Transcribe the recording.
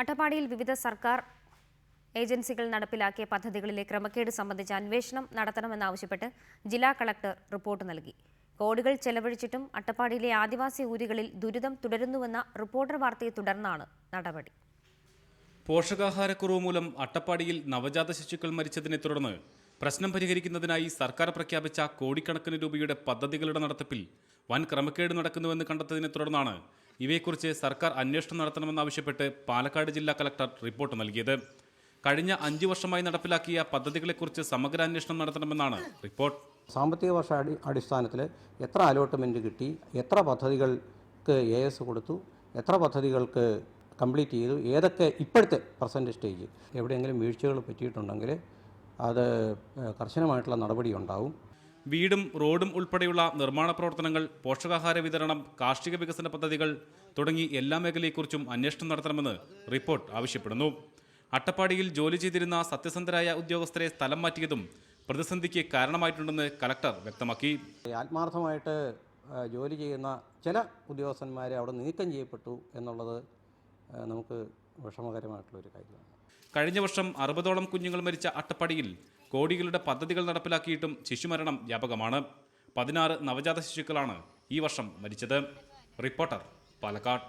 അട്ടപ്പാടിയിൽ വിവിധ സർക്കാർ ഏജൻസികൾ നടപ്പിലാക്കിയ പദ്ധതികളിലെ ക്രമക്കേട് സംബന്ധിച്ച് അന്വേഷണം നടത്തണമെന്നാവശ്യപ്പെട്ട് ജില്ലാ കളക്ടർ റിപ്പോർട്ട് നൽകി. കോടികൾ ചെലവഴിച്ചിട്ടും അട്ടപ്പാടിയിലെ ആദിവാസി ഊരുകളിൽ ദുരിതം തുടരുന്നുവെന്ന റിപ്പോർട്ടർ വാർത്തയെ തുടർന്നാണ് നടപടി. പോഷകാഹാരക്കുറവ് മൂലം അട്ടപ്പാടിയിൽ നവജാത ശിശുക്കൾ മരിച്ചതിനെ തുടർന്ന് പ്രശ്നം പരിഹരിക്കുന്നതിനായി സർക്കാർ പ്രഖ്യാപിച്ച കോടിക്കണക്കിന് രൂപയുടെ പദ്ധതികളുടെ നടത്തിപ്പിൽ വൻ ക്രമക്കേട് നടക്കുന്നുവെന്ന് കണ്ടെത്തതിനെ തുടർന്നാണ് ഇവയെക്കുറിച്ച് സർക്കാർ അന്വേഷണം നടത്തണമെന്നാവശ്യപ്പെട്ട് പാലക്കാട് ജില്ലാ കളക്ടർ റിപ്പോർട്ട് നൽകിയത്. കഴിഞ്ഞ 5 വർഷമായി നടപ്പിലാക്കിയ പദ്ധതികളെക്കുറിച്ച് സമഗ്ര അന്വേഷണം നടത്തണമെന്നാണ് റിപ്പോർട്ട്. സാമ്പത്തിക വർഷ അടിസ്ഥാനത്തിൽ എത്ര അലോട്ട്മെൻറ്റ് കിട്ടി, എത്ര പദ്ധതികൾക്ക് AS കൊടുത്തു, എത്ര പദ്ധതികൾക്ക് കംപ്ലീറ്റ് ചെയ്തു, ഏതൊക്കെ ഇപ്പോഴത്തെ പ്രസൻറ്റ് സ്റ്റേജ് എവിടെയെങ്കിലും വീഴ്ചകൾ പറ്റിയിട്ടുണ്ടെങ്കിൽ അത് കർശനമായിട്ടുള്ള നടപടി ഉണ്ടാവും. വീടും റോഡും ഉൾപ്പെടെയുള്ള നിർമ്മാണ പ്രവർത്തനങ്ങൾ, പോഷകാഹാര വിതരണം, കാർഷിക വികസന പദ്ധതികൾ തുടങ്ങി എല്ലാ മേഖലയെക്കുറിച്ചും അന്വേഷണം നടത്തണമെന്ന് റിപ്പോർട്ട് ആവശ്യപ്പെടുന്നു. അട്ടപ്പാടിയിൽ ജോലി ചെയ്തിരുന്ന സത്യസന്ധരായ ഉദ്യോഗസ്ഥരെ സ്ഥലം മാറ്റിയതും പ്രതിസന്ധിക്ക് കാരണമായിട്ടുണ്ടെന്ന് കളക്ടർ വ്യക്തമാക്കി. ആത്മാർത്ഥമായിട്ട് ജോലി ചെയ്യുന്ന ചില ഉദ്യോഗസ്ഥന്മാരെ അവിടെ നീക്കം ചെയ്യപ്പെട്ടു എന്നുള്ളത് നമുക്ക് വിഷമകരമായിട്ടുള്ളൊരു കാര്യമാണ്. കഴിഞ്ഞ വർഷം 60ഓളം കുഞ്ഞുങ്ങൾ മരിച്ച അട്ടപ്പാടിയിൽ കോടികളുടെ പദ്ധതികൾ നടപ്പിലാക്കിയിട്ടും ശിശുമരണം വ്യാപകമാണ്. 16 നവജാത ശിശുക്കളാണ് ഈ വർഷം മരിച്ചത്. റിപ്പോർട്ടർ, പാലക്കാട്.